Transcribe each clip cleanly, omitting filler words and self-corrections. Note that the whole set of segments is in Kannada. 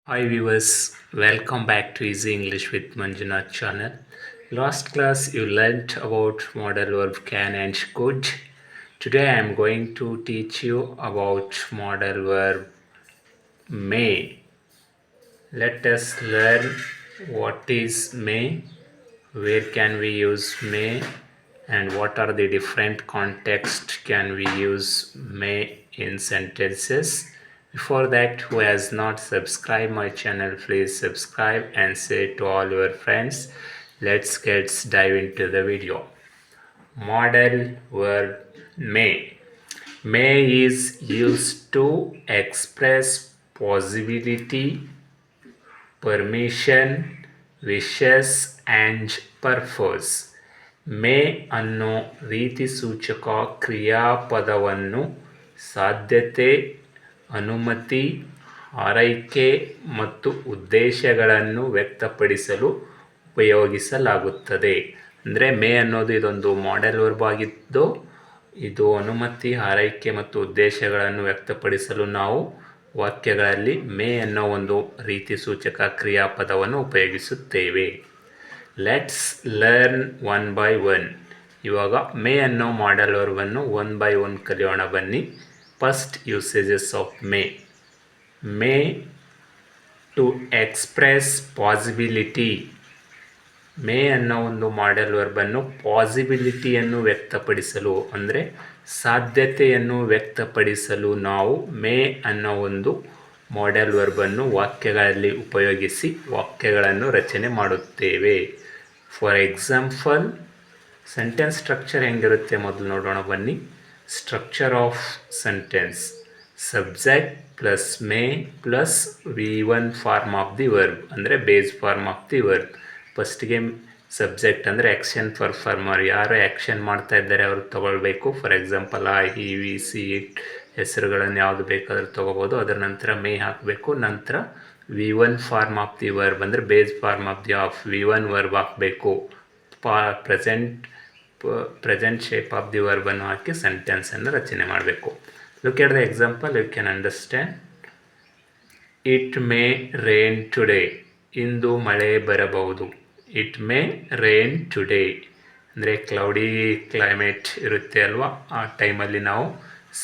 Hi viewers, welcome back to Easy English with Manjunath channel. Last class you learnt about modal verb can and could. Today I am going to teach you about modal verb may. Let us learn what is may, where can we use may, and what are the different contexts can we use may in sentences. Before that, who has not subscribed my channel, please subscribe and say to all your friends. Let's dive into the video. Modal verb may. May is used to express possibility, permission, wishes and purpose. May ಅನ್ನೋ ರೀತಿಸೂಚಕ ಕ್ರಿಯಾಪದವನ್ನು ಸಾಧ್ಯತೆ, ಅನುಮತಿ, ಹಾರೈಕೆ ಮತ್ತು ಉದ್ದೇಶಗಳನ್ನು ವ್ಯಕ್ತಪಡಿಸಲು ಉಪಯೋಗಿಸಲಾಗುತ್ತದೆ. ಅಂದರೆ ಮೇ ಅನ್ನೋದು ಇದೊಂದು ಮಾಡೆಲ್ ವರ್ಬ್ ಆಗಿದ್ದು, ಇದು ಅನುಮತಿ, ಹಾರೈಕೆ ಮತ್ತು ಉದ್ದೇಶಗಳನ್ನು ವ್ಯಕ್ತಪಡಿಸಲು ನಾವು ವಾಕ್ಯಗಳಲ್ಲಿ ಮೇ ಅನ್ನೋ ಒಂದು ರೀತಿ ಸೂಚಕ ಕ್ರಿಯಾಪದವನ್ನು ಉಪಯೋಗಿಸುತ್ತೇವೆ. Let's learn one by one. ಇವಾಗ ಮೇ ಅನ್ನೋ ಮಾಡೆಲ್ ವರ್ಬನ್ನು ಒನ್ ಬೈ ಒನ್ ಕಲಿಯೋಣ ಬನ್ನಿ. First usages of may. May to express possibility. May ಅನ್ನೋ ಒಂದು ಮಾಡೆಲ್ ವರ್ಬನ್ನು ಪಾಸಿಬಿಲಿಟಿಯನ್ನು ವ್ಯಕ್ತಪಡಿಸಲು ಅಂದರೆ ಸಾಧ್ಯತೆಯನ್ನು ವ್ಯಕ್ತಪಡಿಸಲು ನಾವು ಮೇ ಅನ್ನೋ ಒಂದು ಮಾಡೆಲ್ ವರ್ಬನ್ನು ವಾಕ್ಯಗಳಲ್ಲಿ ಉಪಯೋಗಿಸಿ ವಾಕ್ಯಗಳನ್ನು ರಚನೆ ಮಾಡುತ್ತೇವೆ. ಫಾರ್ ಎಕ್ಸಾಂಪಲ್, ಸೆಂಟೆನ್ಸ್ ಸ್ಟ್ರಕ್ಚರ್ ಹೆಂಗಿರುತ್ತೆ ಮೊದಲು ನೋಡೋಣ ಬನ್ನಿ. Structure of sentence: subject plus may plus V1 form of the verb ಅಂದರೆ base form of the verb. ಫಸ್ಟ್ಗೆ ಸಬ್ಜೆಕ್ಟ್ ಅಂದರೆ ಆ್ಯಕ್ಷನ್ ಪರ್ಫಾರ್ಮರ್, ಯಾರು ಆ್ಯಕ್ಷನ್ ಮಾಡ್ತಾ ಇದ್ದಾರೆ ಅವರು ತಗೊಳ್ಬೇಕು. For example I, he, we, she, it ಹೆಸರುಗಳನ್ನು ಯಾವುದು ಬೇಕಾದರೂ ತೊಗೋಬೋದು. ಅದರ ನಂತರ ಮೇ ಹಾಕಬೇಕು. ನಂತರ V1 form of the verb ಅಂದರೆ base form of the V1 verb ಹಾಕಬೇಕು. ಪ್ರೆಸೆಂಟ್ ಶೇಪ್ ಆಫ್ ದಿ ವರ್ಬನ್ನು ಹಾಕಿ ಸೆಂಟೆನ್ಸನ್ನು ರಚನೆ ಮಾಡಬೇಕು. Look at the example, you can understand. It may rain today. ಇಂದು ಮಳೆ ಬರಬಹುದು. ಇಟ್ ಮೇ ರೇನ್ ಟುಡೇ ಅಂದರೆ ಕ್ಲೌಡಿ ಕ್ಲೈಮೇಟ್ ಇರುತ್ತೆ ಅಲ್ವಾ, ಆ ಟೈಮಲ್ಲಿ ನಾವು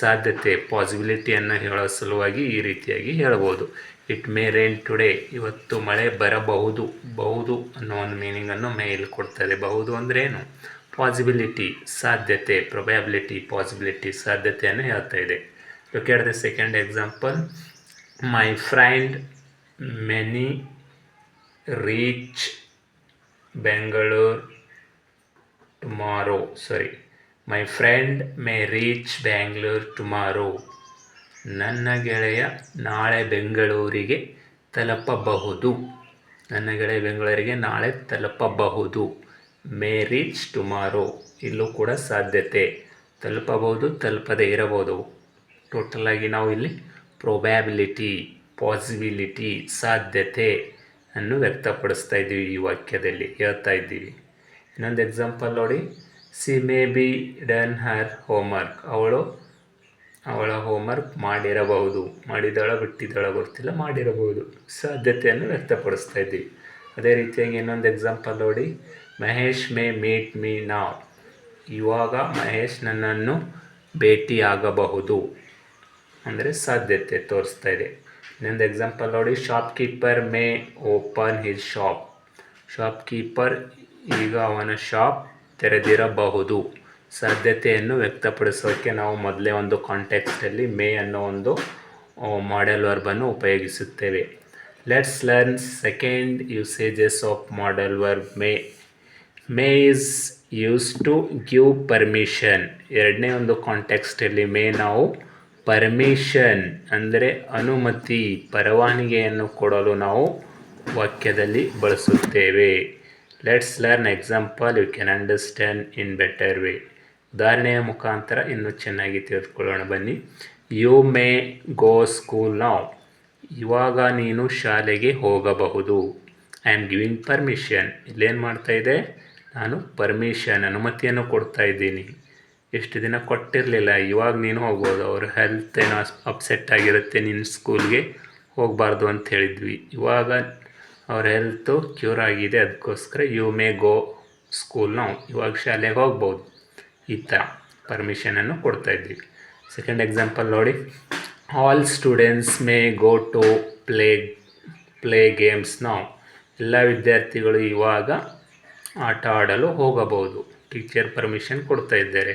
ಸಾಧ್ಯತೆ, ಪಾಸಿಬಿಲಿಟಿಯನ್ನು ಹೇಳೋ ಸಲುವಾಗಿ ಈ ರೀತಿಯಾಗಿ ಹೇಳ್ಬೋದು. ಇಟ್ ಮೇ ರೇನ್ ಟುಡೇ, ಇವತ್ತು ಮಳೆ ಬರಬಹುದು. ಬಹುದು ಅನ್ನೋ ಒಂದು ಮೀನಿಂಗನ್ನು ಮೇ ಇಲ್ಲಿ ಕೊಡ್ತದೆ. ಬಹುದು ಅಂದರೆ ಏನು? ಪಾಸಿಬಿಲಿಟಿ, ಸಾಧ್ಯತೆ, ಪ್ರೊಬ್ಯಾಬಿಲಿಟಿ, ಪಾಸಿಬಿಲಿಟಿ, ಸಾಧ್ಯತೆಯನ್ನು ಹೇಳ್ತಾ ಇದೆ. Look at the second example. My friend many reach Bengaluru tomorrow. My friend May reach Bangalore tomorrow. ನನ್ನ ಗೆಳೆಯ ನಾಳೆ ಬೆಂಗಳೂರಿಗೆ ತಲುಪಬಹುದು. ನನ್ನ ಗೆಳೆಯ ಬೆಂಗಳೂರಿಗೆ ನಾಳೆ ತಲುಪಬಹುದು. ಮೇ ರೀಚ್ ಟುಮಾರೋ, ಇಲ್ಲೂ ಕೂಡ ಸಾಧ್ಯತೆ, ತಲುಪಬಹುದು, ತಲುಪದೇ ಇರಬಹುದು. ಟೋಟಲಾಗಿ ನಾವು ಇಲ್ಲಿ ಪ್ರೊಬ್ಯಾಬಿಲಿಟಿ, ಪಾಸಿಬಿಲಿಟಿ, ಸಾಧ್ಯತೆ ಅನ್ನು ವ್ಯಕ್ತಪಡಿಸ್ತಾ ಇದ್ದೀವಿ, ಈ ವಾಕ್ಯದಲ್ಲಿ ಹೇಳ್ತಾ ಇದ್ದೀವಿ. ಇನ್ನೊಂದು ಎಕ್ಸಾಂಪಲ್ ನೋಡಿ. C may be done Har homework. ಅವಳ ಹೋಮ್ವರ್ಕ್ ಮಾಡಿರಬಹುದು. ಮಾಡಿದಳ ಬಿಟ್ಟಿದ್ದಳ ಗೊತ್ತಿಲ್ಲ, ಮಾಡಿರಬಹುದು. ಸಾಧ್ಯತೆಯನ್ನು ವ್ಯಕ್ತಪಡಿಸ್ತಾ ಇದ್ದೀವಿ. ಅದೇ ರೀತಿಯಾಗಿ ಇನ್ನೊಂದು ಎಕ್ಸಾಂಪಲ್ ನೋಡಿ. ಮಹೇಶ್ ಮೇ ಮೀಟ್ ಮೀ ನಾವ್. ಇವಾಗ ಮಹೇಶ್ ನನ್ನನ್ನು ಭೇಟಿಯಾಗಬಹುದು ಅಂದರೆ ಸಾಧ್ಯತೆ ತೋರಿಸ್ತಾ ಇದೆ. ಇನ್ನೊಂದು ಎಕ್ಸಾಂಪಲ್ ನೋಡಿ. Shopkeeper May open his shop. Shopkeeper ಈಗ ಅವನ ಶಾಪ್ ತೆರೆದಿರಬಹುದು. ಸಾಧ್ಯತೆಯನ್ನು ವ್ಯಕ್ತಪಡಿಸೋಕ್ಕೆ ನಾವು ಮೊದಲೇ ಒಂದು ಕಾಂಟೆಕ್ಸ್ಟಲ್ಲಿ ಮೇ ಅನ್ನೋ ಒಂದು ಮಾಡೆಲ್ ವರ್ಬನ್ನು ಉಪಯೋಗಿಸುತ್ತೇವೆ. Let's learn second usages of model verb may. May is use to give permission. ಎರಡನೇ ಒಂದು ಕಾಂಟೆಕ್ಸ್ಟಲ್ಲಿ ಮೇ ನಾವು ಪರ್ಮಿಷನ್ ಅಂದರೆ ಅನುಮತಿ, ಪರವಾನಗಿಯನ್ನು ಕೊಡಲು ನಾವು ವಾಕ್ಯದಲ್ಲಿ ಬಳಸುತ್ತೇವೆ. Let's learn example, you can understand in better way. ಉದಾಹರಣೆಯ ಮುಖಾಂತರ ಇನ್ನೂ ಚೆನ್ನಾಗಿ ತಿಳಿದುಕೊಳ್ಳೋಣ ಬನ್ನಿ. ಯು ಮೇ ಗೋ ಸ್ಕೂಲ್ ನಾವ್. ಇವಾಗ ನೀನು ಶಾಲೆಗೆ ಹೋಗಬಹುದು. I am giving permission. ಇಲ್ಲೇನು ಮಾಡ್ತಾ ಇದೆ? ನಾನು ಪರ್ಮಿಷನ್, ಅನುಮತಿಯನ್ನು ಕೊಡ್ತಾ ಇದ್ದೀನಿ. ಎಷ್ಟು ದಿನ ಕೊಟ್ಟಿರಲಿಲ್ಲ, ಇವಾಗ ನೀನು ಹೋಗ್ಬೋದು. ಅವ್ರ ಹೆಲ್ತ್ ಏನೋ ಅಪ್ಸೆಟ್ ಆಗಿರುತ್ತೆ, ನಿನ್ನ ಸ್ಕೂಲ್ಗೆ ಹೋಗಬಾರ್ದು ಅಂತ ಹೇಳಿದ್ವಿ. ಇವಾಗ ಅವ್ರ ಹೆಲ್ತು ಕ್ಯೂರ್ ಆಗಿದೆ, ಅದಕ್ಕೋಸ್ಕರ ಯು ಮೇ ಗೋ ಸ್ಕೂಲ್ ನಾವು ಇವಾಗ ಶಾಲೆಗೆ ಹೋಗ್ಬೋದು. ಈ ಥರ ಪರ್ಮಿಷನನ್ನು ಕೊಡ್ತಾಯಿದ್ವಿ. ಸೆಕೆಂಡ್ ಎಕ್ಸಾಂಪಲ್ ನೋಡಿ, all students may go to play games ನಾವು. ಎಲ್ಲ ವಿದ್ಯಾರ್ಥಿಗಳು ಇವಾಗ ಆಟ ಆಡಲು ಹೋಗಬಹುದು. ಟೀಚರ್ ಪರ್ಮಿಷನ್ ಕೊಡ್ತಾ ಇದ್ದಾರೆ.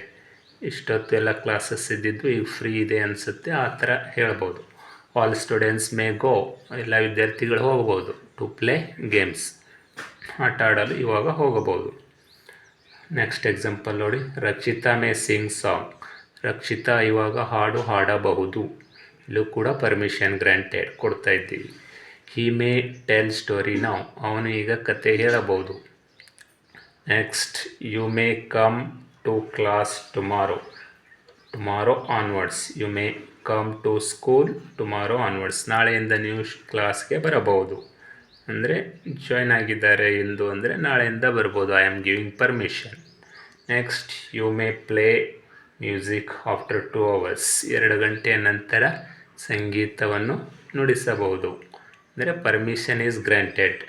ಇಷ್ಟೊತ್ತು ಎಲ್ಲ ಕ್ಲಾಸಸ್ ಇದ್ದಿದ್ದು ಈಗ ಫ್ರೀ ಇದೆ ಅನಿಸುತ್ತೆ, ಆ ಥರ ಹೇಳ್ಬೋದು. ಆಲ್ ಸ್ಟೂಡೆಂಟ್ಸ್ ಮೇ ಗೋ, ಎಲ್ಲ ವಿದ್ಯಾರ್ಥಿಗಳು ಹೋಗ್ಬೋದು. ಟು ಪ್ಲೇ ಗೇಮ್ಸ್, ಆಟ ಆಡಲು ಇವಾಗ ಹೋಗಬಹುದು. ನೆಕ್ಸ್ಟ್ ಎಕ್ಸಾಂಪಲ್ ನೋಡಿ, ರಕ್ಷಿತಾ ಮೇ ಸಿಂಗ್ ಸಾಂಗ್. ರಕ್ಷಿತಾ ಇವಾಗ ಹಾಡು ಹಾಡಬಹುದು. ಇಲ್ಲೂ ಕೂಡ ಪರ್ಮಿಷನ್ ಗ್ರಾಂಟೆಡ್ ಕೊಡ್ತಾ ಇದ್ದೀವಿ. ಹಿ ಮೇ ಟೆಲ್ ಸ್ಟೋರಿ ನಾವು, ಅವನು ಈಗ ಕತೆ ಹೇಳಬಹುದು. Next, you may come to class tomorrow onwards. You may come to school tomorrow onwards. ನಾಳೆಯಿಂದ ನೀವು ಕ್ಲಾಸ್ಗೆ ಬರಬಹುದು. ಅಂದರೆ ಜಾಯ್ನ್ ಆಗಿದ್ದಾರೆ ಇಂದು ಅಂದರೆ ನಾಳೆಯಿಂದ ಬರ್ಬೋದು. I am giving permission. Next, you may play music after 2 hours. 2 ಗಂಟೆಯ ನಂತರ ಸಂಗೀತವನ್ನು ನುಡಿಸಬಹುದು. ಅಂದರೆ ಪರ್ಮಿಷನ್ ಈಸ್ ಗ್ರಾಂಟೆಡ್.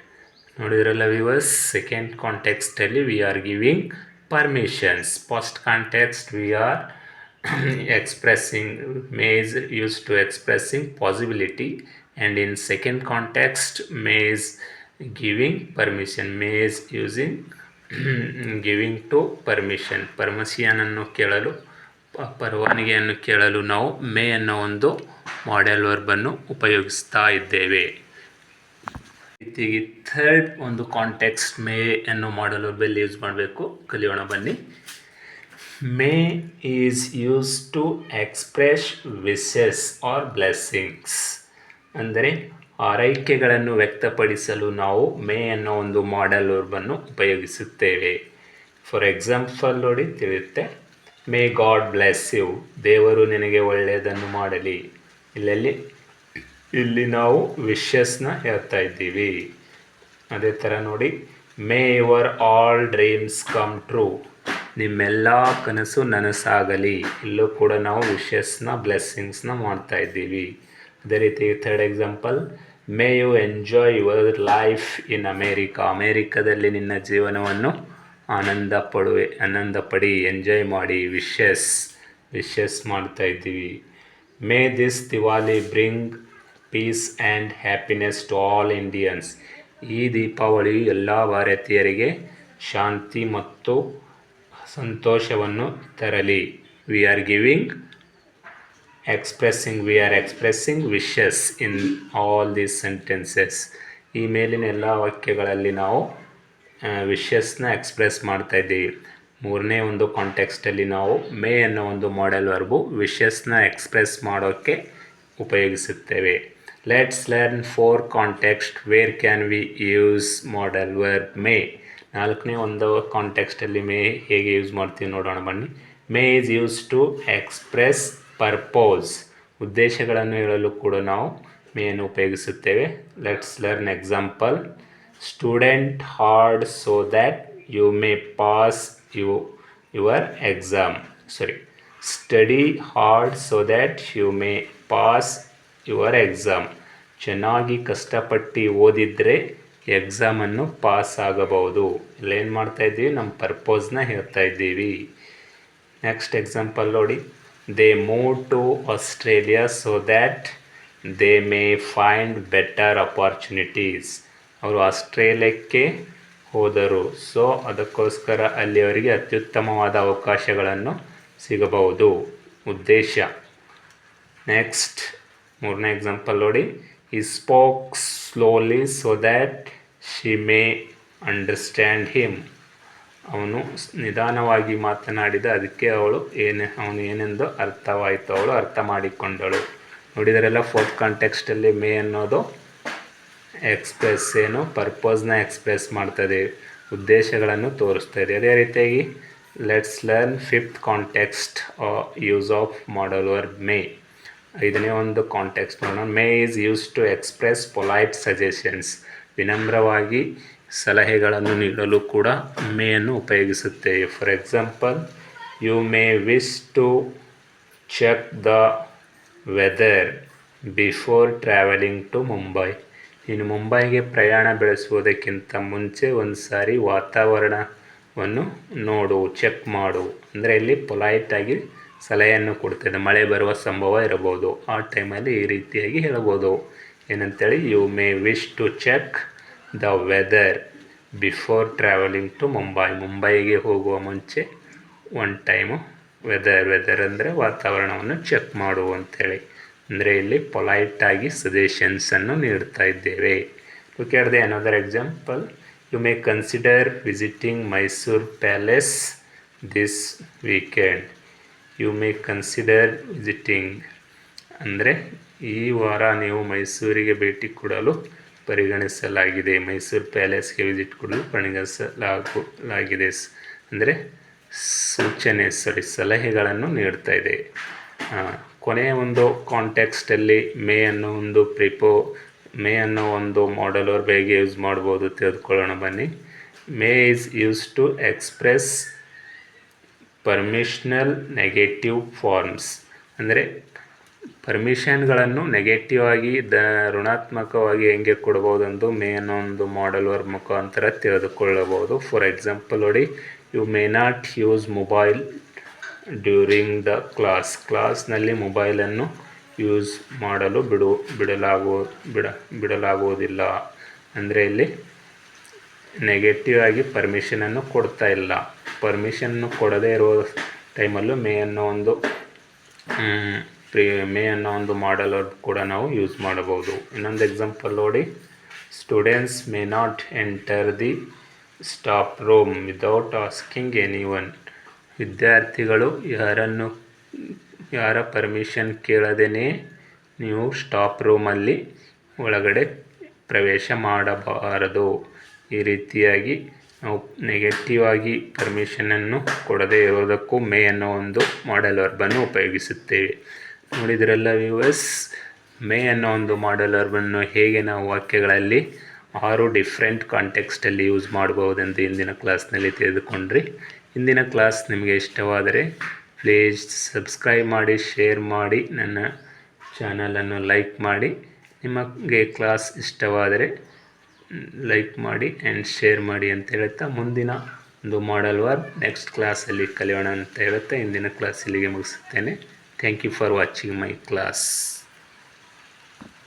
ನೋಡಿದ್ರಲ್ಲ ವ್ಯೂವರ್ಸ್, ಸೆಕೆಂಡ್ ಕಾಂಟೆಕ್ಸ್ಟಲ್ಲಿ we are giving permissions. First context we are expressing, may is used to expressing possibility, and in second context may is giving permission. May is using giving to permission. ಪರ್ಮಿಷನನ್ನು ಕೇಳಲು, ಪರವಾನಗಿಯನ್ನು ಕೇಳಲು ನಾವು ಮೇ ಅನ್ನೋ ಒಂದು ಮಾಡೆಲ್ ವರ್ಬನ್ನು ಉಪಯೋಗಿಸ್ತಾ ಇದ್ದೇವೆ. ಥರ್ಡ್ ಒಂದು ಕಾಂಟೆಕ್ಸ್ಟ್ ಮೇ ಅನ್ನೋ ಮಾಡೆಲ್ ವರ್ಬಲ್ಲಿ ಯೂಸ್ ಮಾಡಬೇಕು, ಕಲಿಯೋಣ ಬನ್ನಿ. May is use to express wishes or blessings. ಅಂದರೆ ಆರೈಕೆಗಳನ್ನು ವ್ಯಕ್ತಪಡಿಸಲು ನಾವು ಮೇ ಅನ್ನೋ ಒಂದು ಮಾಡೆಲ್ ವರ್ಬನ್ನು ಉಪಯೋಗಿಸುತ್ತೇವೆ. ಫಾರ್ ಎಕ್ಸಾಂಪಲ್ ನೋಡಿ ತಿಳಿಯುತ್ತೆ, ಮೇ ಗಾಡ್ ಬ್ಲೆಸ್ ಯು, ದೇವರು ನಿನಗೆ ಒಳ್ಳೆಯದನ್ನು ಮಾಡಲಿ. ಇಲ್ಲಿ ನಾವು ವಿಶಸ್ನ ಹೇಳ್ತಾ ಇದ್ದೀವಿ. ಅದೇ ಥರ ನೋಡಿ, May your all dreams come true, ನಿಮ್ಮೆಲ್ಲ ಕನಸು ನನಸಾಗಲಿ. ಇಲ್ಲೂ ಕೂಡ ನಾವು ವಿಶಸ್ನ ಬ್ಲೆಸ್ಸಿಂಗ್ಸ್ನ ಮಾಡ್ತಾ ಇದ್ದೀವಿ. ಅದೇ ರೀತಿ third example, may you enjoy your life in America, ಅಮೇರಿಕಾದಲ್ಲಿ ನಿನ್ನ ಜೀವನವನ್ನು ಆನಂದ ಪಡಿ, ಎಂಜಾಯ್ ಮಾಡಿ, ವಿಶಸ್ ಮಾಡ್ತಾ ಇದ್ದೀವಿ. May this Diwali bring peace and happiness to all Indians. ಈ ದೀಪಾವಳಿಯು ಎಲ್ಲ ಭಾರತೀಯರಿಗೆ ಶಾಂತಿ ಮತ್ತು ಸಂತೋಷವನ್ನು ತರಲಿ. We are expressing wishes in all these sentences. ಈ ಮೇಲಿನ ಎಲ್ಲ ವಾಕ್ಯಗಳಲ್ಲಿ ನಾವು ವಿಶಸ್ನ ಎಕ್ಸ್ಪ್ರೆಸ್ ಮಾಡ್ತಾ ಇದ್ದೀವಿ. ಮೂರನೇ ಒಂದು ಕಾಂಟೆಕ್ಸ್ಟಲ್ಲಿ ನಾವು ಮೇ ಅನ್ನೋ ಒಂದು ಮಾಡೆಲ್ ವರ್ಬು ವಿಶಸ್ನ ಎಕ್ಸ್ಪ್ರೆಸ್ ಮಾಡೋಕ್ಕೆ ಉಪಯೋಗಿಸುತ್ತೇವೆ. Let's learn 4 context where can we use model verb may. ನಾಲ್ಕನೇ ಒಂದು ಕಾಂಟೆಕ್ಸ್ಟಲ್ಲಿ ಮೇ ಹೇಗೆ ಯೂಸ್ ಮಾಡ್ತೀವಿ ನೋಡೋಣ ಬನ್ನಿ. May is use to express purpose. ಉದ್ದೇಶಗಳನ್ನು ಹೇಳಲು ಕೂಡ ನಾವು ಮೇಯನ್ನು ಉಪಯೋಗಿಸುತ್ತೇವೆ. Let's learn example. Student hard so that you may pass your exam. Study hard so that you may pass your exam. ಚೆನ್ನಾಗಿ ಕಷ್ಟಪಟ್ಟು ಓದಿದರೆ ಎಕ್ಸಾಮನ್ನು ಪಾಸ್ ಆಗಬಹುದು. ಇಲ್ಲೇನು ಮಾಡ್ತಾ ಇದ್ದೀವಿ, ನಮ್ಮ ಪರ್ಪೋಸ್ನ ಹೇಳ್ತಾ ಇದ್ದೀವಿ. ನೆಕ್ಸ್ಟ್ ಎಕ್ಸಾಂಪಲ್ ನೋಡಿ, they move to Australia so that they may find better opportunities. ಅವರು ಆಸ್ಟ್ರೇಲಿಯಾಕ್ಕೆ ಹೋದರು, ಸೊ ಅದಕ್ಕೋಸ್ಕರ ಅಲ್ಲಿ ಅವರಿಗೆ ಅತ್ಯುತ್ತಮವಾದ ಅವಕಾಶಗಳನ್ನು ಸಿಗಬಹುದು. ಉದ್ದೇಶ. ನೆಕ್ಸ್ಟ್ ಮೂರನೇ ಎಕ್ಸಾಂಪಲ್ ನೋಡಿ, ಈ spoke slowly so that she may understand him. ಅವನು ನಿಧಾನವಾಗಿ ಮಾತನಾಡಿದ, ಅದಕ್ಕೆ ಅವನು ಏನೆಂದು ಅರ್ಥವಾಯಿತು, ಅವಳು ಅರ್ಥ ಮಾಡಿಕೊಂಡಳು. ನೋಡಿದರೆಲ್ಲ ಫೋರ್ತ್ ಕಾಂಟೆಕ್ಸ್ಟಲ್ಲಿ ಮೇ ಅನ್ನೋದು ಪರ್ಪೋಸ್ನ ಎಕ್ಸ್ಪ್ರೆಸ್ ಮಾಡ್ತದೆ, ಉದ್ದೇಶಗಳನ್ನು ತೋರಿಸ್ತಾ ಇದೆ. ಅದೇ ರೀತಿಯಾಗಿ let's learn 5th context use of model verb may. 5ನೇ ಒಂದು ಕಾಂಟೆಕ್ಸ್ಟ್ ನೋಡೋಣ. May is use to express polite suggestions. ವಿನಮ್ರವಾಗಿ ಸಲಹೆಗಳನ್ನು ನೀಡಲು ಕೂಡ ಮೇಯನ್ನು ಉಪಯೋಗಿಸುತ್ತೇವೆ. For example, you may wish to check the weather. Before travelling to Mumbai. ನೀನು ಮುಂಬೈಗೆ ಪ್ರಯಾಣ ಬೆಳೆಸುವುದಕ್ಕಿಂತ ಮುಂಚೆ ಒಂದು ಸಾರಿ ವಾತಾವರಣವನ್ನು ನೋಡು, ಚೆಕ್ ಮಾಡು. ಅಂದರೆ ಇಲ್ಲಿ ಪೊಲೈಟಾಗಿ ಸಲಹೆಯನ್ನು ಕೊಡ್ತದೆ. ಮಳೆ ಬರುವ ಸಂಭವ ಇರಬಹುದು, ಆ ಟೈಮಲ್ಲಿ ಈ ರೀತಿಯಾಗಿ ಹೇಳ್ಬೋದು. ಏನಂತೇಳಿ, you may wish to check the weather before travelling to ಮುಂಬೈಗೆ ಹೋಗುವ ಮುಂಚೆ ಒನ್ ಟೈಮು ವೆದರ್ ಅಂದರೆ ವಾತಾವರಣವನ್ನು ಚೆಕ್ ಮಾಡು ಅಂಥೇಳಿ. ಅಂದರೆ ಇಲ್ಲಿ ಪೊಲೈಟಾಗಿ ಸಜೆಷನ್ಸನ್ನು ನೀಡ್ತಾ ಇದ್ದೇವೆ. Look at the another example. You may consider visiting Mysuru palace this weekend. You may consider visiting ಅಂದರೆ ಈ ವಾರ ನೀವು ಮೈಸೂರಿಗೆ ಭೇಟಿ ಕೊಡಲು ಪರಿಗಣಿಸಲಾಗಿದೆ. ಮೈಸೂರು ಪ್ಯಾಲೇಸ್ಗೆ ವಿಸಿಟ್ ಕೊಡಲು ಪರಿಗಣಿಸಲಾಗಿದೆ ಅಂದರೆ ಸಲಹೆಗಳನ್ನು ನೀಡ್ತಾ ಇದೆ. ಕೊನೆಯ ಒಂದು ಕಾಂಟೆಕ್ಸ್ಟಲ್ಲಿ ಮೇ ಅನ್ನೋ ಒಂದು ಮಾಡಲ್ ವರ್ಬ್ ಹೇಗೆ ಯೂಸ್ ಮಾಡ್ಬೋದು ತಿಳಿದುಕೊಳ್ಳೋಣ ಬನ್ನಿ. May is use to express permissional negative forms. ಅಂದರೆ ಪರ್ಮಿಷನ್ಗಳನ್ನು ನೆಗೆಟಿವ್ ಆಗಿ ಋಣಾತ್ಮಕವಾಗಿ ಹೆಂಗೆ ಕೊಡ್ಬೋದೆಂದು ಮೇ ಅನ್ನೋ ಒಂದು ಮಾಡಲ್ ವರ್ಬ್ ಮುಖಾಂತರ ತಿಳಿದುಕೊಳ್ಳಬಹುದು. ಫಾರ್ ಎಕ್ಸಾಂಪಲ್ ನೋಡಿ, you may not use mobile during the ಕ್ಲಾಸ್ನಲ್ಲಿ ಮೊಬೈಲನ್ನು ಯೂಸ್ ಮಾಡಲು ಬಿಡಲಾಗುವುದಿಲ್ಲ. ಅಂದರೆ ಇಲ್ಲಿ ನೆಗೆಟಿವ್ ಆಗಿ ಪರ್ಮಿಷನನ್ನು ಕೊಡ್ತಾ ಇಲ್ಲ. ಪರ್ಮಿಷನ್ನು ಕೊಡದೇ ಇರೋ ಟೈಮಲ್ಲೂ ಮೇ ಅನ್ನೋ ಒಂದು ಮಾಡಲ್ ವರ್ಬ್ ಕೂಡ ನಾವು ಯೂಸ್ ಮಾಡಬಹುದು. ಇನ್ನೊಂದು ಎಕ್ಸಾಂಪಲ್ ನೋಡಿ, students may not enter the staff room without asking anyone. ವಿದ್ಯಾರ್ಥಿಗಳು ಯಾರ ಪರ್ಮಿಷನ್ ಕೇಳದೇನೆ ನೀವು ಸ್ಟಾಫ್ ರೂಮಲ್ಲಿ ಒಳಗಡೆ ಪ್ರವೇಶ ಮಾಡಬಾರದು. ಈ ರೀತಿಯಾಗಿ ನಾವು ನೆಗೆಟಿವ್ ಆಗಿ ಪರ್ಮಿಷನನ್ನು ಕೊಡದೇ ಇರೋದಕ್ಕೂ ಮೇ ಅನ್ನೋ ಒಂದು ಮಾಡಲ್ ವರ್ಬನ್ನು ಉಪಯೋಗಿಸುತ್ತೇವೆ. ನೋಡಿದ್ರಲ್ಲ ವ್ಯೂವರ್ಸ್, ಮೇ ಅನ್ನೋ ಒಂದು ಮಾಡಲ್ ವರ್ಬನ್ನು ಹೇಗೆ ನಾವು ವಾಕ್ಯಗಳಲ್ಲಿ 6 ಡಿಫ್ರೆಂಟ್ ಕಾಂಟೆಕ್ಸ್ಟಲ್ಲಿ ಯೂಸ್ ಮಾಡಬಹುದೆಂದು ಇಂದಿನ ಕ್ಲಾಸ್ನಲ್ಲಿ ತಿಳಿದುಕೊಂಡ್ರಿ. ಇಂದಿನ ಕ್ಲಾಸ್ ನಿಮಗೆ ಇಷ್ಟವಾದರೆ ಪ್ಲೀಸ್ ಸಬ್ಸ್ಕ್ರೈಬ್ ಮಾಡಿ, ಶೇರ್ ಮಾಡಿ, ನನ್ನ ಚಾನಲನ್ನು ಲೈಕ್ ಮಾಡಿ. ನಿಮಗೆ ಕ್ಲಾಸ್ ಇಷ್ಟವಾದರೆ ಲೈಕ್ ಮಾಡಿ ಆ್ಯಂಡ್ ಶೇರ್ ಮಾಡಿ ಅಂತ ಹೇಳುತ್ತಾ, ಮುಂದಿನ ಒಂದು ಮಾಡಲ್ ವರ್ಬ್ ನೆಕ್ಸ್ಟ್ ಕ್ಲಾಸಲ್ಲಿ ಕಲಿಯೋಣ ಅಂತ ಹೇಳುತ್ತಾ ಇಂದಿನ ಕ್ಲಾಸ್ ಇಲ್ಲಿಗೆ ಮುಗಿಸುತ್ತೇನೆ. Thank you for watching my class.